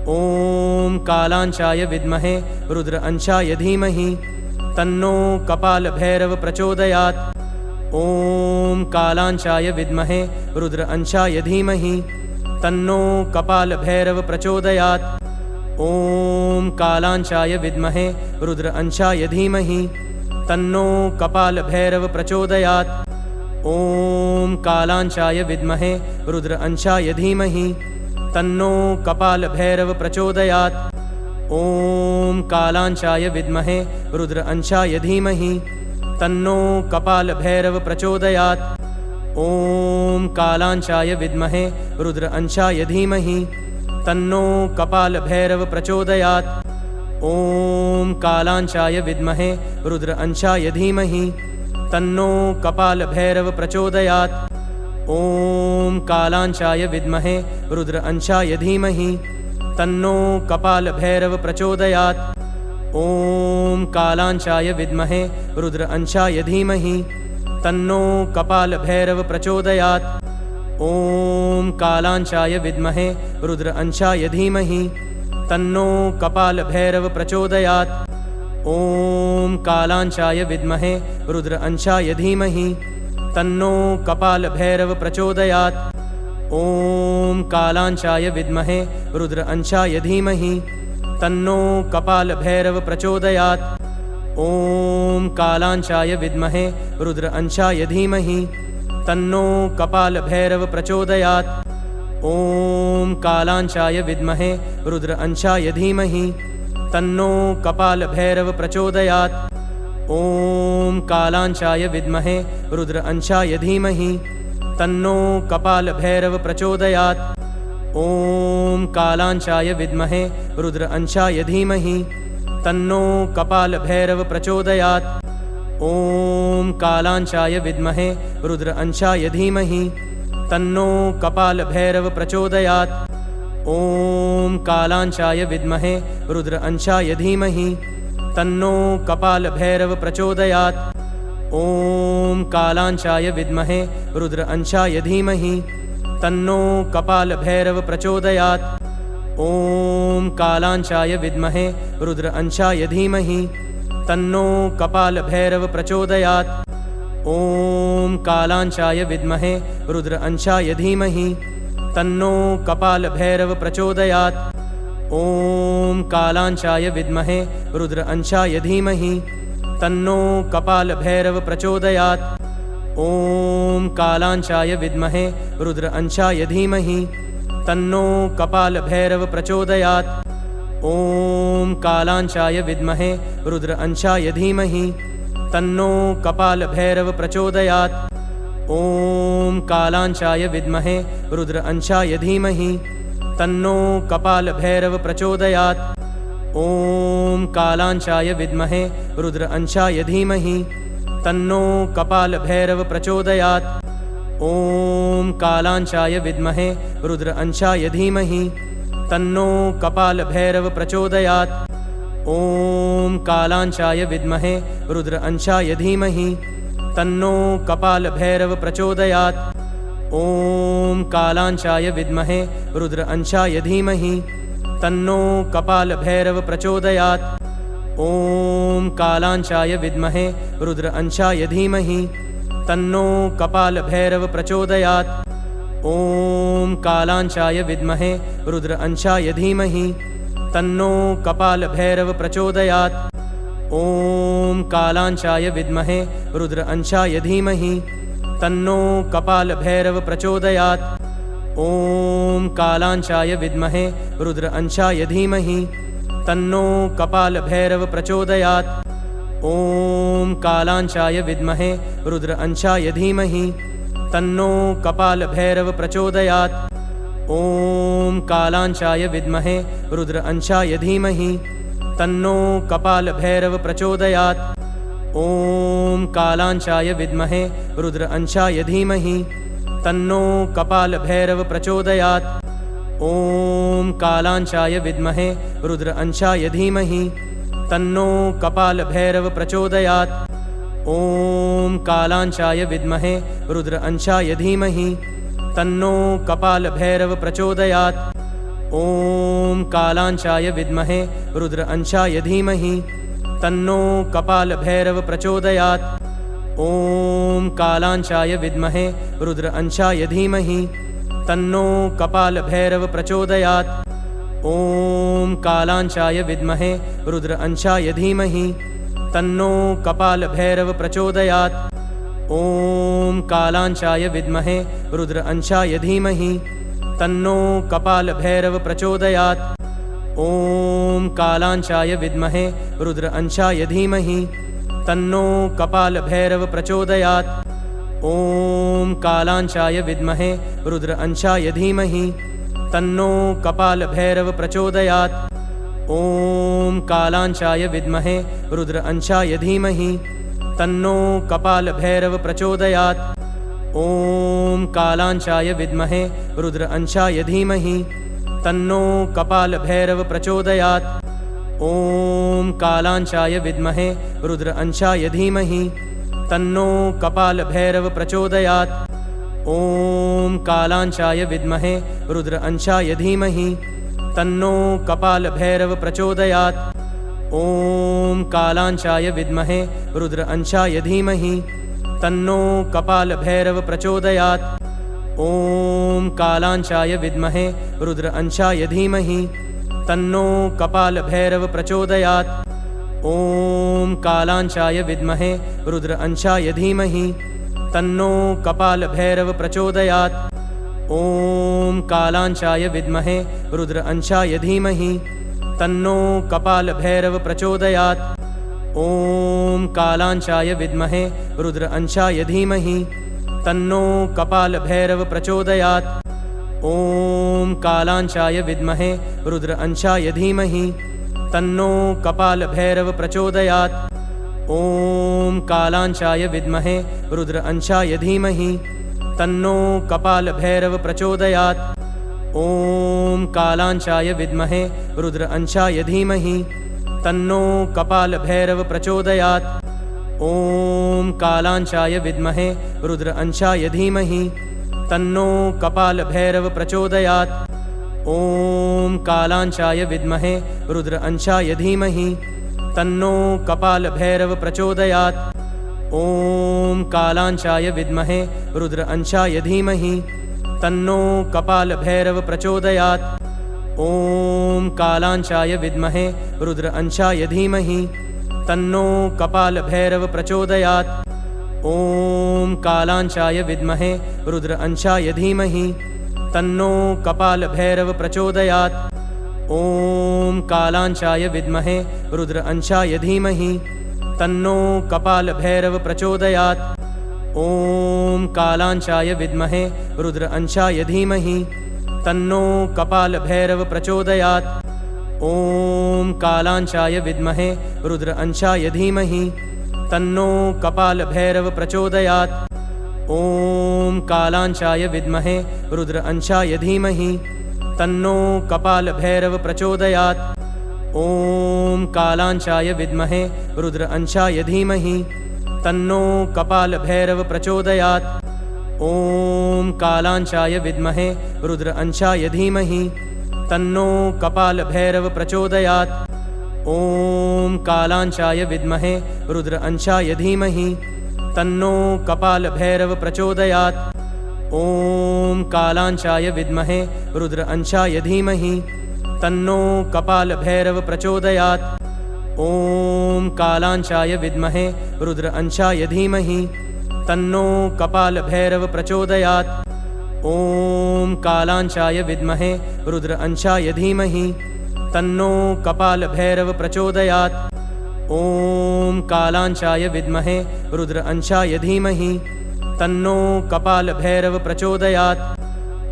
ॐ कालांशाय विद्महे रुद्र अंशाय धीमहि तन्नो कपालभैरव प्रचोदयात्। ॐ कालांशाय विद्महे रुद्र अंशाय धीमहि तन्नो कपालभैरव प्रचोदयात्। ॐ कालांशाय विद्महे रुद्र अंशाय धीमहि तन्नो कपालभैरव प्रचोदयात्। ॐ कालांशाय विद्महे रुद्र अंशाय धीमहि तन्नो कपालभैरव प्रचोदयात्। ॐ कालांशाय विद्महे रुद्र अंशाय धीमहि तन्नो कपालभैरव प्रचोदयात्। ॐ कालांशाय विद्महे रुद्र अंशाय धीमहि तन्नो कपालभैरव प्रचोदयात्। ॐ कालांशाय विद्महे रुद्र अंशाय धीमहि तन्नो कपालभैरव प्रचोदयात्। ॐ कालांशाय विद्महे रुद्र अंशाय धीमहि तन्नो कपालभैरव प्रचोदयात्। ॐ कालांशाय विद्महे रुद्र अंशाय धीमहि तन्नो कपालभैरव प्रचोदयात्। ॐ कालांशाय विद्महे रुद्र अंशाय धीमहि तन्नो कपालभैरव प्रचोदयात्। ॐ कालांशाय विद्महे रुद्र अंशाय धीमहि तन्नो कपालभैरव प्रचोदयात्। ॐ कालांशाय विद्महे रुद्र अंशाय धीमहि तन्नो कपालभैरव प्रचोदयात्। ॐ कालांशाय विद्महे रुद्र अंशाय धीमहि तन्नो कपालभैरव प्रचोदयात्। ॐ कालांशाय विद्महे रुद्र अंशाय धीमहि तन्नो कपालभैरव प्रचोदयात्। ॐ कालांशाय विद्महे रुद्र अंशाय धीमहि तन्नो कपालभैरव प्रचोदयात्। ॐ कालांशाय विद्महे रुद्र अंशाय धीमहि तन्नो कपालभैरव प्रचोदयात्। ॐ कालांशाय विद्महे रुद्र अंशाय धीमहि तन्नो कपालभैरव प्रचोदयात्। ॐ कालांशाय विद्महे रुद्र अंशाय धीमहि तन्नो कपालभैरव प्रचोदयात्। ॐ कालांशाय विद्महे रुद्र अंशाय धीमहि तन्नो कपालभैरव प्रचोदयात्। ॐ कालांशाय विद्महे रुद्र अंशाय धीमहि तन्नो कपालभैरव प्रचोदयात्। ॐ कालांशाय विद्महे रुद्र अंशाय धीमहि तन्नो कपालभैरव प्रचोदयात्। ॐ कालांशाय विद्महे रुद्र अंशाय धीमहि तन्नो कपालभैरव प्रचोदयात्। ॐ कालांशाय विद्महे रुद्र अंशाय धीमहि तन्नो कपालभैरव प्रचोदयात्। ॐ कालांशाय विद्महे रुद्र अंशाय धीमहि तन्नो कपालभैरव प्रचोदयात्। ॐ कालांशाय विद्महे रुद्र अंशाय धीमहि तन्नो कपालभैरव प्रचोदयात्। ॐ कालांशाय विद्महे रुद्र अंशाय धीमहि तन्नो कपालभैरव प्रचोदयात्। ॐ कालांशाय विद्महे रुद्र अंशाय धीमहि तन्नो कपालभैरव प्रचोदयात्। ॐ कालांशाय विद्महे रुद्र अंशाय धीमहि तन्नो कपालभैरव प्रचोदयात्। ॐ कालांशाय विद्महे रुद्र अंशाय धीमहि तन्नो कपालभैरव प्रचोदयात्। ॐ कालांशाय विद्महे रुद्र अंशाय धीमहि तन्नो कपालभैरव प्रचोदयात्। ॐ कालांशाय विद्महे रुद्र अंशाय धीमहि तन्नो कपालभैरव प्रचोदयात्। ॐ कालांशाय विद्महे रुद्र अंशाय धीमहि तन्नो कपालभैरव प्रचोदयात्। ॐ कालांशाय विद्महे रुद्र अंशाय धीमहि तन्नो कपालभैरव प्रचोदयात्। ॐ कालांशाय विद्महे रुद्र अंशाय धीमहि तन्नो कपालभैरव प्रचोदयात्। ॐ कालांशाय विद्महे रुद्र अंशाय धीमहि तन्नो कपालभैरव प्रचोदयात्। ॐ कालांशाय विद्महे रुद्र अंशाय धीमहि तन्नो कपालभैरव प्रचोदयात्। ॐ कालांशाय विद्महे रुद्र अंशाय धीमहि तन्नो कपालभैरव प्रचोदयात्। ॐ कालांशाय विद्महे रुद्र अंशाय धीमहि तन्नो कपालभैरव प्रचोदयात्। ॐ कालांशाय विद्महे रुद्र अंशाय धीमहि तन्नो कपालभैरव प्रचोदयात्। ॐ कालांशाय विद्महे रुद्र अंशाय धीमहि तन्नो कपालभैरव प्रचोदयात्। ॐ कालांशाय विद्महे रुद्र अंशाय धीमहि तन्नो कपालभैरव प्रचोदयात्। ॐ कालांशाय विद्महे रुद्र अंशाय धीमहि तन्नो कपालभैरव प्रचोदयात्। ॐ कालांशाय विद्महे रुद्र अंशाय धीमहि तन्नो कपालभैरव प्रचोदयात्। ॐ कालांशाय विद्महे रुद्र अंशाय धीमहि तन्नो कपालभैरव प्रचोदयात्। ॐ कालांशाय विद्महे रुद्र अंशाय धीमहि तन्नो कपालभैरव प्रचोदयात्। ॐ कालांशाय विद्महे रुद्र अंशाय धीमहि तन्नो कपालभैरव प्रचोदयात्। ॐ कालांशाय विद्महे रुद्र अंशाय धीमहि तन्नो कपालभैरव प्रचोदयात्। ॐ कालांशाय विद्महे रुद्र अंशाय धीमहि तन्नो कपालभैरव प्रचोदयात्। ॐ कालांशाय विद्महे रुद्र अंशाय धीमहि तन्नो कपालभैरव प्रचोदयात्। ॐ कालांशाय विद्महे रुद्र अंशाय धीमहि तन्नो कपालभैरव प्रचोदयात्। ॐ कालांशाय विद्महे रुद्र अंशाय धीमहि तन्नो कपालभैरव प्रचोदयात्। ॐ कालांशाय विद्महे रुद्र अंशाय धीमहि तन्नो कपालभैरव प्रचोदयात्। ॐ कालांशाय विद्महे रुद्र अंशाय धीमहि तन्नो कपालभैरव प्रचोदयात्। ॐ कालांशाय विद्महे रुद्र अंशाय धीमहि तन्नो कपालभैरव प्रचोदयात्। ॐ कालांशाय विद्महे रुद्र अंशाय धीमहि तन्नो कपालभैरव प्रचोदयात्। ॐ कालांशाय विद्महे रुद्र अंशाय धीमहि तन्नो कपालभैरव प्रचोदयात्। ॐ कालांशाय विद्महे रुद्र अंशाय धीमहि तन्नो कपालभैरव प्रचोदयात्। ॐ कालांशाय विद्महे रुद्र अंशाय धीमहि तन्नो कपालभैरव प्रचोदयात्। ॐ कालांशाय विद्महे रुद्र अंशाय धीमहि तन्नो कपालभैरव प्रचोदयात्। ॐ कालांशाय विद्महे रुद्र अंशाय धीमहि तन्नो कपालभैरव प्रचोदयात्। ॐ कालांशाय विद्महे रुद्र अंशाय धीमहि तन्नो कपालभैरव प्रचोदयात्। ॐ कालांशाय विद्महे रुद्र अंशाय धीमहि तन्नो कपालभैरव प्रचोदयात्। ॐ कालांशाय विद्महे रुद्र अंशाय धीमहि तन्नो कपालभैरव प्रचोदयात्। ॐ कालांशाय विद्महे रुद्र अंशाय धीमहि तन्नो कपालभैरव प्रचोदयात्। ॐ कालांशाय विद्महे रुद्र अंशाय धीमहि तन्नो कपालभैरव प्रचोदयात्। ॐ कालांशाय विद्महे रुद्र अंशाय धीमहि तन्नो कपालभैरव प्रचोदयात्। ॐ कालांशाय विद्महे रुद्र अंशाय धीमहि तन्नो कपालभैरव प्रचोदयात्। ॐ कालांशाय विद्महे रुद्र अंशाय धीमहि तन्नो कपालभैरव प्रचोदयात्। ॐ कालांशाय विद्महे रुद्र अंशाय धीमहि तन्नो कपालभैरव प्रचोदयात्। ॐ कालांशाय विद्महे रुद्र अंशाय धीमहि तन्नो कपालभैरव प्रचोदयात्। ॐ कालांशाय विद्महे रुद्र अंशाय धीमहि तन्नो कपालभैरव प्रचोदयात्। ॐ कालांशाय विद्महे रुद्र अंशाय धीमहि तन्नो कपालभैरव प्रचोदयात्।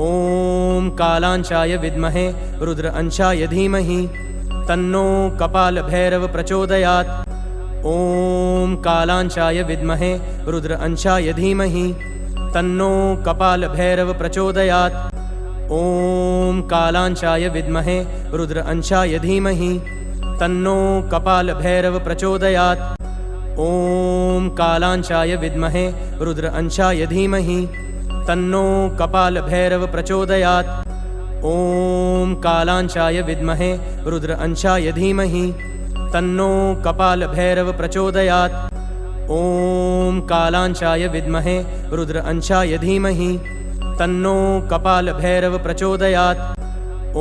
ॐ कालांशाय विद्महे रुद्र अंशाय धीमहि तन्नो कपालभैरव प्रचोदयात्। ॐ कालांशाय विद्महे रुद्र अंशाय धीमहि तन्नो कपालभैरव प्रचोदयात्। ॐ कालांशाय विद्महे रुद्र अंशाय धीमहि तन्नो कपालभैरव प्रचोदयात्। ॐ कालांशाय विद्महे रुद्र अंशाय धीमहि तन्नो कपालभैरव प्रचोदयात्। ॐ कालाञ्चाय विद्महे रुद्र अंशाय धीमहि तन्नो कपालभैरव प्रचोदयात्। ॐ कालाञ्चाय विद्महे रुद्र अंशाय धीमहि तन्नो कपालभैरव प्रचोदयात्।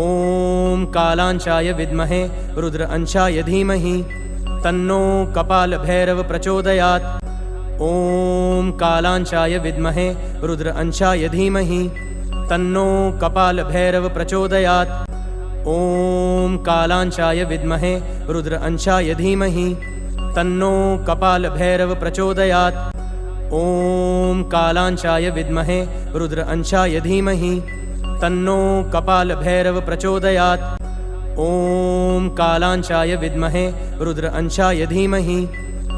ॐ कालाञ्चाय विद्महे रुद्र अंशाय धीमहि तन्नो कपालभैरव प्रचोदयात्। ॐ कालाञ्चाय विद्महे रुद्र अंशाय धीमहि तन्नो कपालभैरव प्रचोदयात्। ॐ कालाञ्चाय विद्महे रुद्र अंशाय धीमहि तन्नो कपालभैरव प्रचोदयात्। ॐ कालाञ्चाय विद्महे रुद्र अंशाय धीमहि तन्नो कपालभैरव प्रचोदयात्। ॐ कालाञ्चाय विद्महे रुद्र अंशाय धीमहि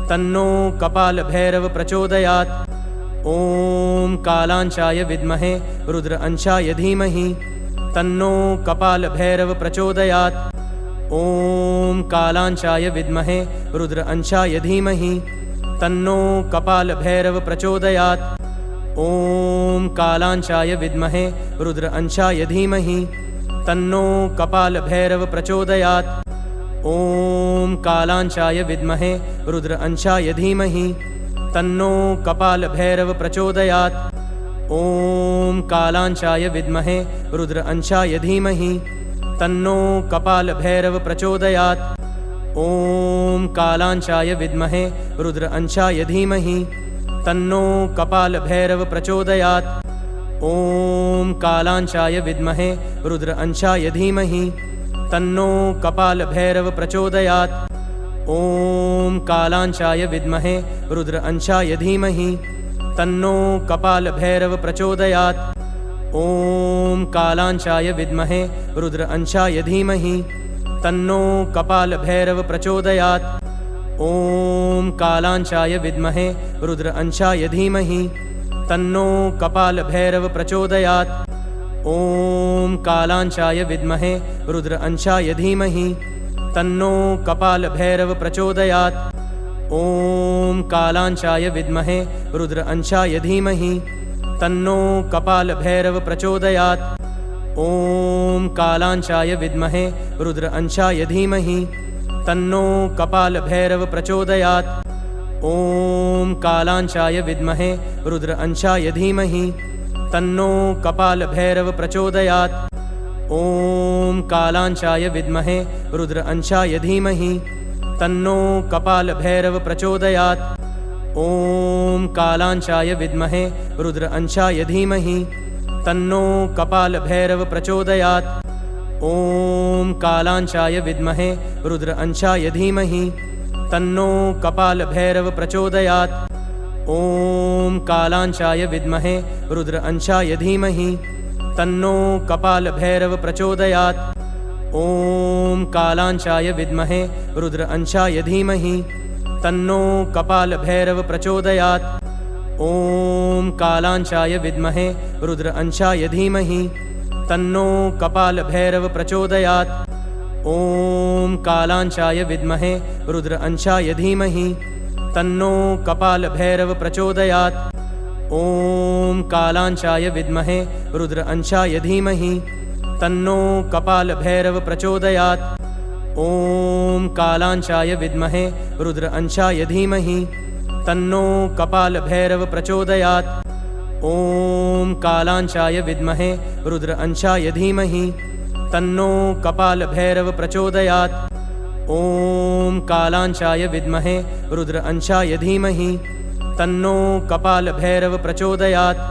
तन्नो कपालभैरव प्रचोदयात्। ॐ कालाञ्चाय विद्महे रुद्र अंशाय धीमहि तन्नो कपालभैरव प्रचोदयात्। ॐ कालाञ्चाय विद्महे रुद्र अंशाय धीमहि तन्नो कपालभैरव प्रचोदयात्। ॐ कालाञ्चाय विद्महे रुद्र अंशाय धीमहि तन्नो कपालभैरव प्रचोदयात्। ॐ कालाञ्चाय विद्महे रुद्र अंशाय धीमहि तन्नो कपालभैरव प्रचोदयात्। ॐ कालाञ्चाय विद्महे रुद्र अंशाय धीमहि तन्नो कपालभैरव प्रचोदयात्। ॐ कालाञ्चाय विद्महे रुद्र अंशाय धीमहि तन्नो कपालभैरव प्रचोदयात्। ॐ कालाञ्चाय विद्महे रुद्र अंशाय धीमहि तन्नो कपालभैरव प्रचोदयात्। ॐ कालाञ्चाय विद्महे रुद्र अंशाय धीमहि तन्नो कपालभैरव प्रचोदयात्। ॐ कालाञ्चाय विद्महे रुद्र अंशाय धीमहि तन्नो कपालभैरव प्रचोदयात्। ॐ कालाञ्चाय विद्महे रुद्र अंशाय धीमहि तन्नो कपालभैरव प्रचोदयात्। ॐ कालाञ्चाय विद्महे रुद्र अंशाय धीमहि तन्नो कपालभैरव प्रचोदयात्। ॐ कालाञ्चाय विद्महे रुद्र अंशाय धीमहि तन्नो कपालभैरव प्रचोदयात्। ॐ कालाञ्चाय विद्महे रुद्र अंशाय धीमहि तन्नो कपालभैरव प्रचोदयात्। ॐ कालाञ्चाय विद्महे रुद्र अंशाय धीमहि तन्नो कपालभैरव प्रचोदयात्। ॐ कालाञ्चाय विद्महे रुद्र अंशाय धीमहि तन्नो कपालभैरव प्रचोदयात्। ॐ कालाञ्चाय विद्महे रुद्र अंशाय धीमहि तन्नो कपालभैरव प्रचोदयात्। ॐ कालाञ्चाय विद्महे रुद्र अंशाय धीमहि तन्नो कपालभैरव प्रचोदयात्। ॐ कालाञ्चाय विद्महे रुद्र अंशाय धीमहि तन्नो कपालभैरव प्रचोदयात्। ॐ कालाञ्चाय विद्महे रुद्र अंशाय धीमहि तन्नो कपालभैरव प्रचोदयात्। ॐ कालाञ्चाय विद्महे रुद्र अंशाय धीमहि तन्नो कपालभैरव प्रचोदयात्। ॐ कालाञ्चाय विद्महे रुद्र अंशाय धीमहि तन्नो कपालभैरव प्रचोदयात्। ॐ कालाञ्चाय विद्महे रुद्र अंशाय धीमहि तन्नो कपालभैरव प्रचोदयात्। ॐ कालाञ्चाय विद्महे रुद्र अंशाय धीमहि तन्नो कपालभैरव प्रचोदयात्। ॐ कालाञ्चाय विद्महे रुद्र अंशाय धीमहि तन्नो कपालभैरव प्रचोदयात्। ॐ कालाञ्चाय विद्महे रुद्र अंशाय धीमहि तन्नो कपालभैरव प्रचोदयात्।